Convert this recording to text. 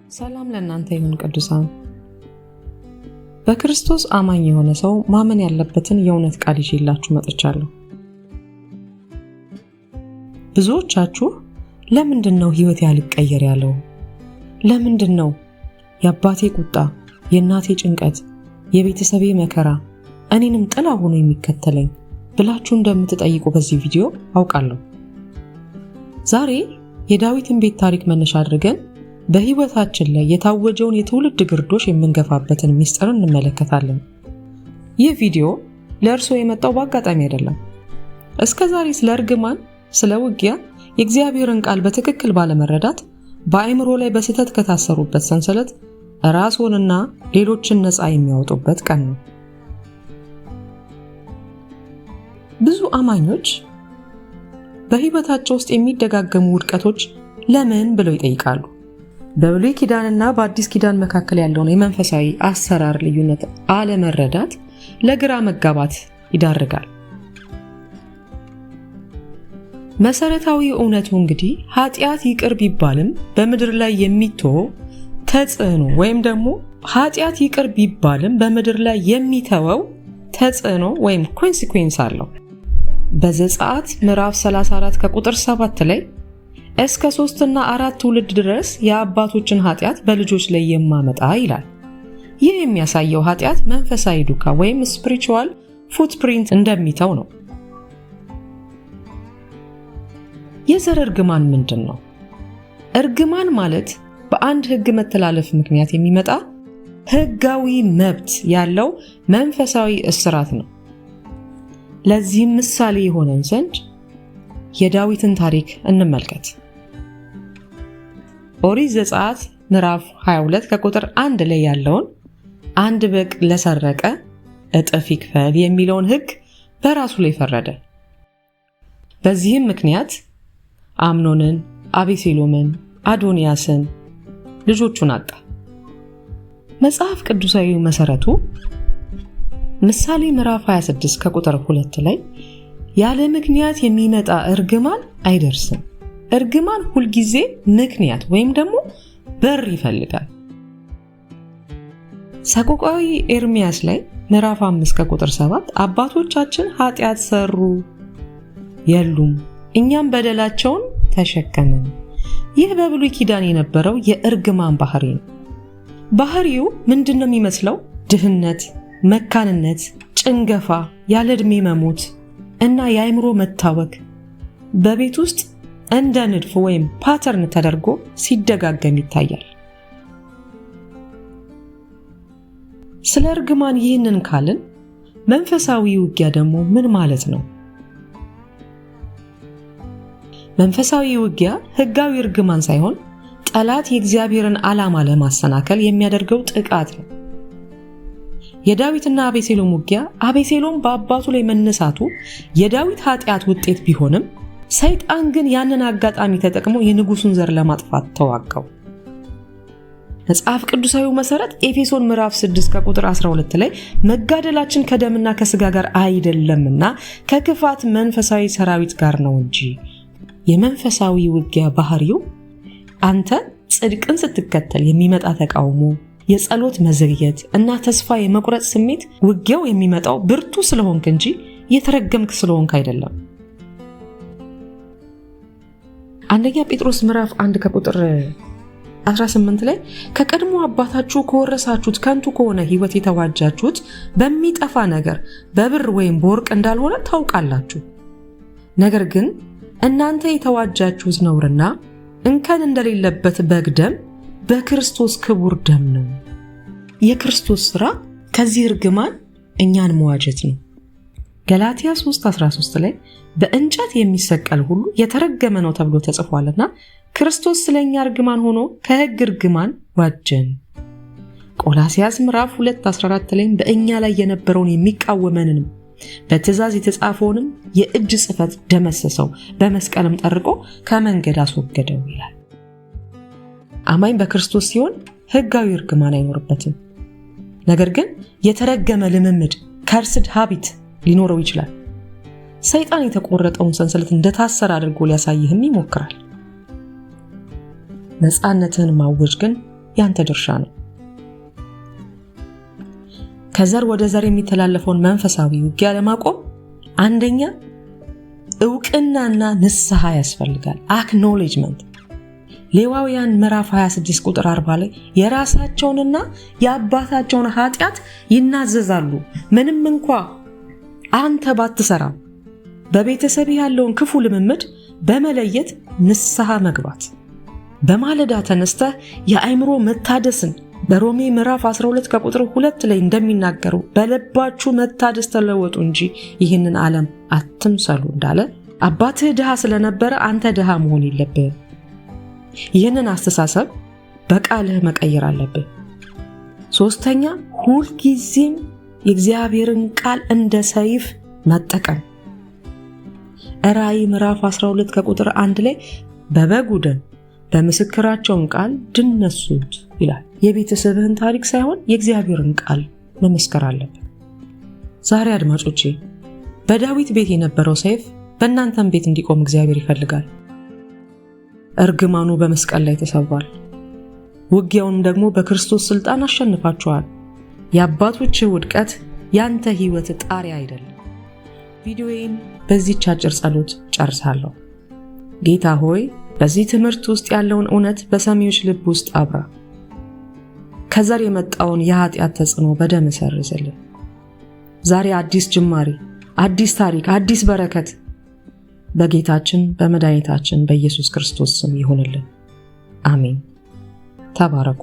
ሰላም ለእናንተ ይሁን ቅዱሳን። በክርስቶስ አማኝ የሆነ ሰው ማመን ያለበትን የእውነት ቃል ይዤላችሁ መጥቻለሁ። ብዙዎቻችሁ ለምንድነው ህይወት ያልቀየር ያለው? ለምንድነው የአባቴ ቁጣ፣ የእናቴ ጭንቀት፣ የቤተሰቤ መከራ እኔንም ጥላ ሆኖ የሚከተለኝ ብላችሁ እንደምትጠይቁ በዚህ ቪዲዮ አውቃለሁ። ዛሬ የዳዊትን ቤት ታሪክ መነሻ አድርገን በህይወታችን ላይ የታወጀውን የትውልድ ግርዶሽ የምንገፋበትን ሚስጥር እንመለከታለን። ይህ ቪዲዮ ለእርሶ የመጣው በአጋጣሚ አይደለም። እስከዛሬ ስለ እርግማን፣ ስለ ውጊያ የእግዚአብሔርን ቃል በትክክል ባለመረዳት በአእምሮ ላይ በስህተት ከታሰሩበት ሰንሰለት ራስዎንና ሌሎችን ነፃ የሚያወጡበት ቀን ነው። ብዙ አማኞች በህይወታቸው ውስጥ የሚደጋገሙ ውድቀቶች ለምን ብለው ይጠይቃሉ። በብሉይ ኪዳንና በአዲስ ኪዳን መካከል ያለውን የመንፈሳዊ አሰራር ልዩነት አለመረዳት ለግራ መጋባት ይዳርጋል። መሰረታዊ እውነቱ እንግዲህ ኃጢአት ይቅር ቢባልም በምድር ላይ የሚተወው ተጽዕኖ ወይም ደግሞ ኃጢአት ይቅር ቢባልም በምድር ላይ የሚተወው ተጽዕኖ ወይም ኮንሲኩዌንስ አለው። በዘጸአት ምዕራፍ 34 ከቁጥር 7 ላይ እስከ 3 እና 4 ትውልድ ድረስ የአባቶችን ኃጢአት በልጆች ላይ የማመጣ ይላል። ይህ የሚያሳየው ኃጢአት መንፈሳዊ ዱካ ወይም ስፒሪቹዋል ፉትፕሪንት እንደሚተው ነው። የዘር እርግማን ምንድን ነው? እርግማን ማለት በአንድ ህግ መተላለፍ ምክንያት የሚመጣ ህጋዊ መብት ያለው መንፈሳዊ እስራት ነው። ለዚህም ምሳሌ የሆነን ዘንድ የዳዊትን ታሪክ እንመልከት። ኦሪት ዘጸአት ምዕራፍ 22 ከቁጥር 1 ላይ ያለውን አንድ በግ ለሰረቀ እጥፍ ይክፈል የሚለውን ህግ በራሱ ላይ ፈረደ። በዚህም ምክንያት አምኖንን፣ አቤሴሎምን፣ አዶንያስን ልጆቹን አጣ። መጽሐፍ ቅዱሳዊ መሰረቱ ምሳሌ ምዕራፍ 26 ከቁጥር 2 ላይ ያለ ምክንያት የሚመጣ እርግማን አይደርስም። እርግማን ሁልጊዜ ምክንያት ወይም ደግሞ በር ይፈልጋል። ሰቆቃዊ ኤርምያስ ላይ ምዕራፍ 5 ከቁጥር 7 አባቶቻችን ኃጢአት ሰሩ የሉም፣ እኛም በደላቸውን ተሸከምን። ይህ በብሉይ ኪዳን የነበረው የእርግማን ባህሪ ነው። ባህሪው ምንድነው የሚመስለው? ድህነት፣ መካንነት፣ ጭንገፋ፣ ያለ ዕድሜ መሞት እና የአእምሮ መታወክ በቤት ውስጥ እንደ ንድፍ ወይም ፓተርን ተደርጎ ሲደጋገም ይታያል። ስለ እርግማን ይህንን ካልን መንፈሳዊ ውጊያ ደግሞ ምን ማለት ነው? መንፈሳዊ ውጊያ ህጋዊ እርግማን ሳይሆን ጠላት የእግዚአብሔርን ዓላማ ለማሰናከል የሚያደርገው ጥቃት ነው። የዳዊትና አቤሴሎም ውጊያ አቤሴሎም በአባቱ ላይ መነሳቱ የዳዊት ኃጢአት ውጤት ቢሆንም ሰይጣን ግን ያንን አጋጣሚ ተጠቅሞ የንጉሱን ዘር ለማጥፋት ተዋጋው። መጽሐፍ ቅዱሳዊ መሰረት ኤፌሶን ምዕራፍ 6 ከቁጥር 12 ላይ መጋደላችን ከደምና ከስጋ ጋር አይደለምና ከክፋት መንፈሳዊ ሰራዊት ጋር ነው እንጂ። የመንፈሳዊ ውጊያ ባህሪው አንተ ጽድቅን ስትከተል የሚመጣ ተቃውሞ፣ የጸሎት መዘግየት እና ተስፋ የመቁረጥ ስሜት ውጊያው የሚመጣው ብርቱ ስለሆንክ እንጂ የተረገምክ ስለሆንክ አይደለም። አንደኛ ጴጥሮስ ምዕራፍ 1 ከቁጥር 18 ላይ ከቀድሞ አባታችሁ ከወረሳችሁት ከንቱ ከሆነ ህይወት የተዋጃችሁት በሚጠፋ ነገር በብር ወይም በወርቅ እንዳልሆነ ታውቃላችሁ። ነገር ግን እናንተ የተዋጃችሁት ነውርና እንከን እንደሌለበት በግ ደም በክርስቶስ ክቡር ደም ነው። የክርስቶስ ሥራ ከዚህ እርግማን እኛን መዋጀት ነው። ገላትያ 3:13 ላይ በእንጨት የሚሰቀል ሁሉ የተረገመ ነው ተብሎ ተጽፏልና ክርስቶስ ስለኛ እርግማን ሆኖ ከሕግ እርግማን ዋጀን። ቆላስይስ ምዕራፍ 2:14 ላይ በእኛ ላይ የነበረውን የሚቃወመንንም በትእዛዝ የተጻፈውንም የእጅ ጽሕፈት ደመሰሰው፣ በመስቀልም ጠርቆ ከመንገድ አስወገደው ይላል። አማኝ በክርስቶስ ሲሆን ህጋዊ እርግማን አይኖርበትም። ነገር ግን የተረገመ ልምምድ ከርስድ ሀቢት ሊኖረው ይችላል። ሰይጣን የተቆረጠውን ሰንሰለት እንደታሰረ አድርጎ ሊያሳይህም ይሞክራል። ነፃነትን ማወጅ ግን ያንተ ድርሻ ነው። ከዘር ወደ ዘር የሚተላለፈውን መንፈሳዊ ውጊያ ለማቆም አንደኛ እውቅናና ንስሐ ያስፈልጋል። አክኖሌጅመንት። ሌዋውያን ምዕራፍ 26 ቁጥር 40 ላይ የራሳቸውንና የአባታቸውን ኃጢአት ይናዘዛሉ። ምንም እንኳ አንተ ባትሰራም በቤተሰብ ያለውን ክፉ ልምምድ በመለየት ንስሐ መግባት። በማለዳ ተነስተህ የአእምሮ መታደስን በሮሜ ምዕራፍ 12 ከቁጥር 2 ላይ እንደሚናገሩ በልባችሁ መታደስ ተለወጡ እንጂ ይህንን ዓለም አትምሰሉ እንዳለ አባትህ ድሃ ስለነበረ አንተ ድሃ መሆን የለብህም። ይህንን አስተሳሰብ በቃልህ መቀየር አለብህ። ሶስተኛ ሁልጊዜም የእግዚአብሔርን ቃል እንደ ሰይፍ መጠቀም። ራእይ ምዕራፍ 12 ከቁጥር 1 ላይ በበጉ ደም በምስክራቸውም ቃል ድል ነሱት ይላል። የቤተሰብህን ታሪክ ሳይሆን የእግዚአብሔርን ቃል መመስከር አለብህ። ዛሬ አድማጮቼ በዳዊት ቤት የነበረው ሰይፍ በእናንተም ቤት እንዲቆም እግዚአብሔር ይፈልጋል። እርግማኑ በመስቀል ላይ ተሰብሯል። ውጊያውንም ደግሞ በክርስቶስ ስልጣን አሸንፋችኋል። የአባቶችህ ውድቀት ያንተ ህይወት ጣሪያ አይደለም። ቪዲዮዬን በዚህች አጭር ጸሎት ጨርሳለሁ። ጌታ ሆይ በዚህ ትምህርት ውስጥ ያለውን እውነት በሰሚዎች ልብ ውስጥ አብራ። ከዘር የመጣውን የኃጢአት ተጽዕኖ በደም ሰርዝልን። ዛሬ አዲስ ጅማሬ፣ አዲስ ታሪክ፣ አዲስ በረከት በጌታችን በመድኃኒታችን በኢየሱስ ክርስቶስ ስም ይሁንልን። አሜን። ተባረኩ።